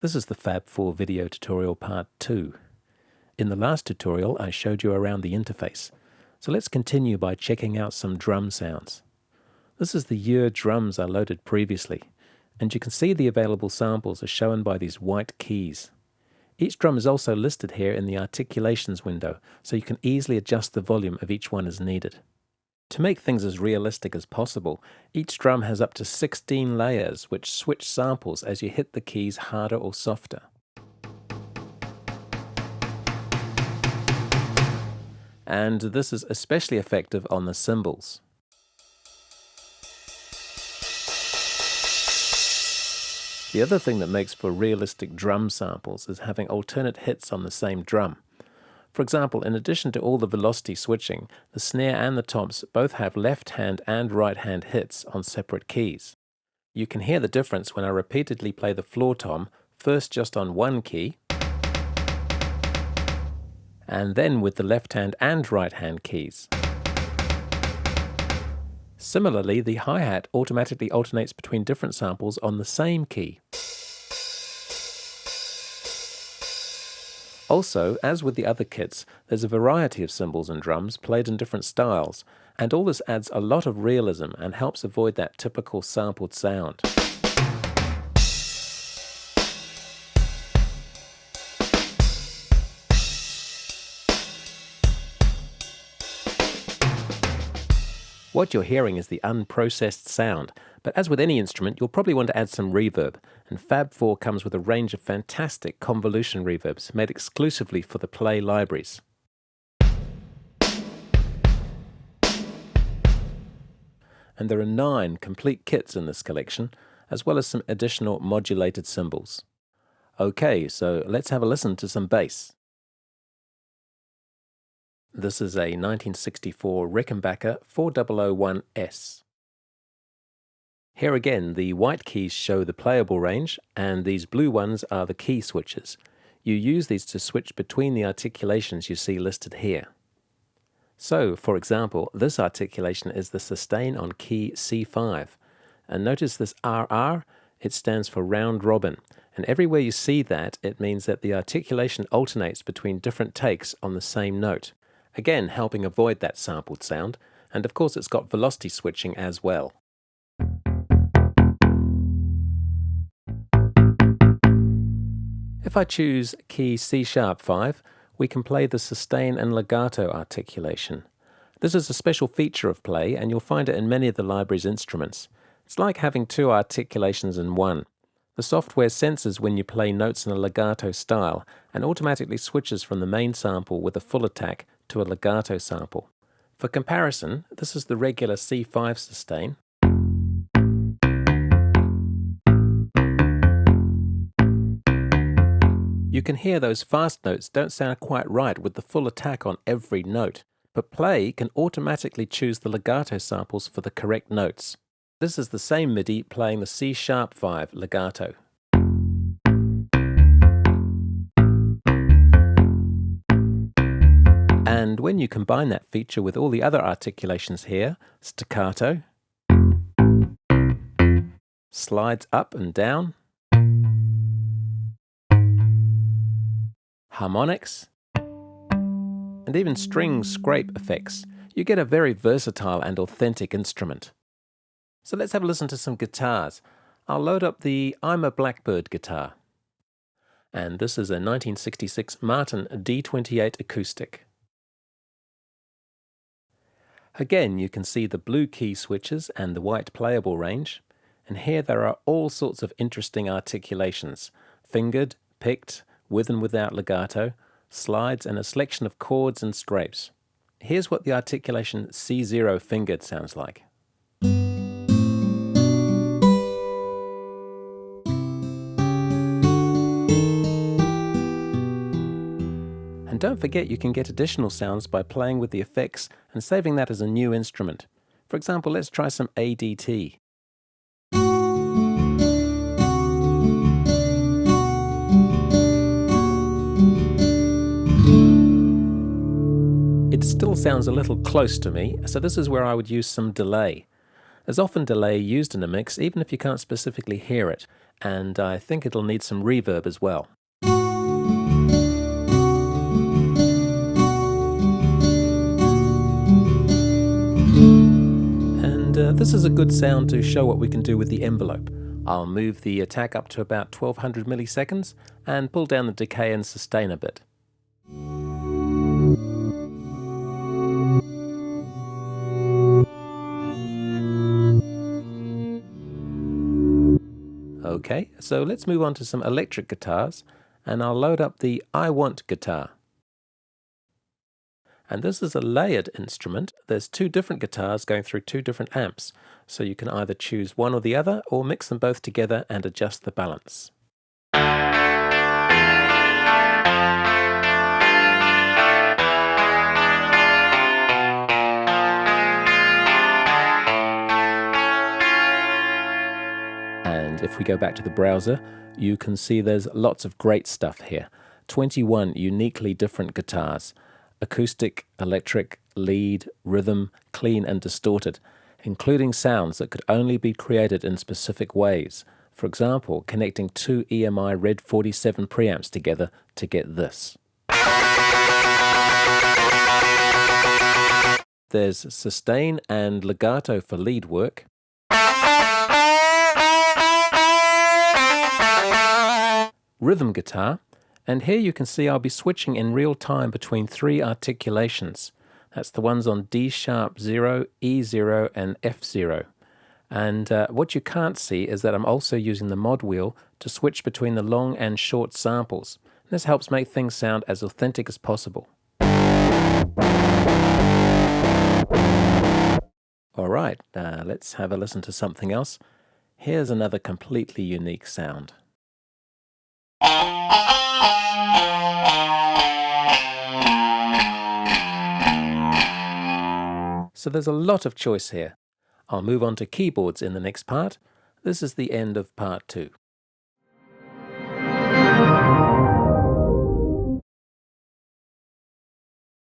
This is the Fab 4 video tutorial part 2. In the last tutorial I showed you around the interface, so let's continue by checking out some drum sounds. This is the year drums I loaded previously, and you can see the available samples are shown by these white keys. Each drum is also listed here in the articulations window, so you can easily adjust the volume of each one as needed. To make things as realistic as possible, each drum has up to 16 layers which switch samples as you hit the keys harder or softer. And this is especially effective on the cymbals. The other thing that makes for realistic drum samples is having alternate hits on the same drum. For example, in addition to all the velocity switching, the snare and the toms both have left-hand and right-hand hits on separate keys. You can hear the difference when I repeatedly play the floor tom, first just on one key, and then with the left-hand and right-hand keys. Similarly, the hi-hat automatically alternates between different samples on the same key. Also, as with the other kits, there's a variety of cymbals and drums played in different styles, and all this adds a lot of realism and helps avoid that typical sampled sound. What you're hearing is the unprocessed sound, but as with any instrument, you'll probably want to add some reverb, and Fab 4 comes with a range of fantastic convolution reverbs made exclusively for the Play libraries. And there are 9 complete kits in this collection, as well as some additional modulated cymbals. Okay, so let's have a listen to some bass. This is a 1964 Rickenbacker 4001S. Here again, the white keys show the playable range, and these blue ones are the key switches. You use these to switch between the articulations you see listed here. So, for example, this articulation is the sustain on key C5. And notice this RR, it stands for round robin. And everywhere you see that, it means that the articulation alternates between different takes on the same note. Again, helping avoid that sampled sound, and of course it's got velocity switching as well. If I choose key C#5, we can play the sustain and legato articulation. This is a special feature of Play, and you'll find it in many of the library's instruments. It's like having 2 articulations in one. The software senses when you play notes in a legato style and automatically switches from the main sample with a full attack to a legato sample. For comparison, this is the regular C5 sustain. You can hear those fast notes don't sound quite right with the full attack on every note, but Play can automatically choose the legato samples for the correct notes. This is the same MIDI playing the C#5 legato. And when you combine that feature with all the other articulations here, staccato, slides up and down, harmonics, and even string scrape effects, you get a very versatile and authentic instrument. So let's have a listen to some guitars. I'll load up the I'm a Blackbird guitar. And this is a 1966 Martin D28 Acoustic. Again, you can see the blue key switches and the white playable range. And here there are all sorts of interesting articulations: fingered, picked, with and without legato, slides, and a selection of chords and scrapes. Here's what the articulation C0 fingered sounds like. And don't forget you can get additional sounds by playing with the effects and saving that as a new instrument. For example, let's try some ADT. It still sounds a little close to me, so this is where I would use some delay. There's often delay used in a mix even if you can't specifically hear it, and I think it'll need some reverb as well. This is a good sound to show what we can do with the envelope. I'll move the attack up to about 1200 milliseconds and pull down the decay and sustain a bit. Okay, so let's move on to some electric guitars, and I'll load up the I Want guitar. And this is a layered instrument. There's two different guitars going through two different amps, so you can either choose one or the other or mix them both together and adjust the balance. And if we go back to the browser, you can see there's lots of great stuff here. 21 uniquely different guitars. Acoustic, electric, lead, rhythm, clean and distorted, including sounds that could only be created in specific ways. For example, connecting two EMI Red 47 preamps together to get this. There's sustain and legato for lead work. Rhythm guitar. And here you can see I'll be switching in real time between three articulations. That's the ones on D sharp 0, E0 and F0. And what you can't see is that I'm also using the mod wheel to switch between the long and short samples. This helps make things sound as authentic as possible. Alright, let's have a listen to something else. Here's another completely unique sound. So there's a lot of choice here. I'll move on to keyboards in the next part. This is the end of part 2.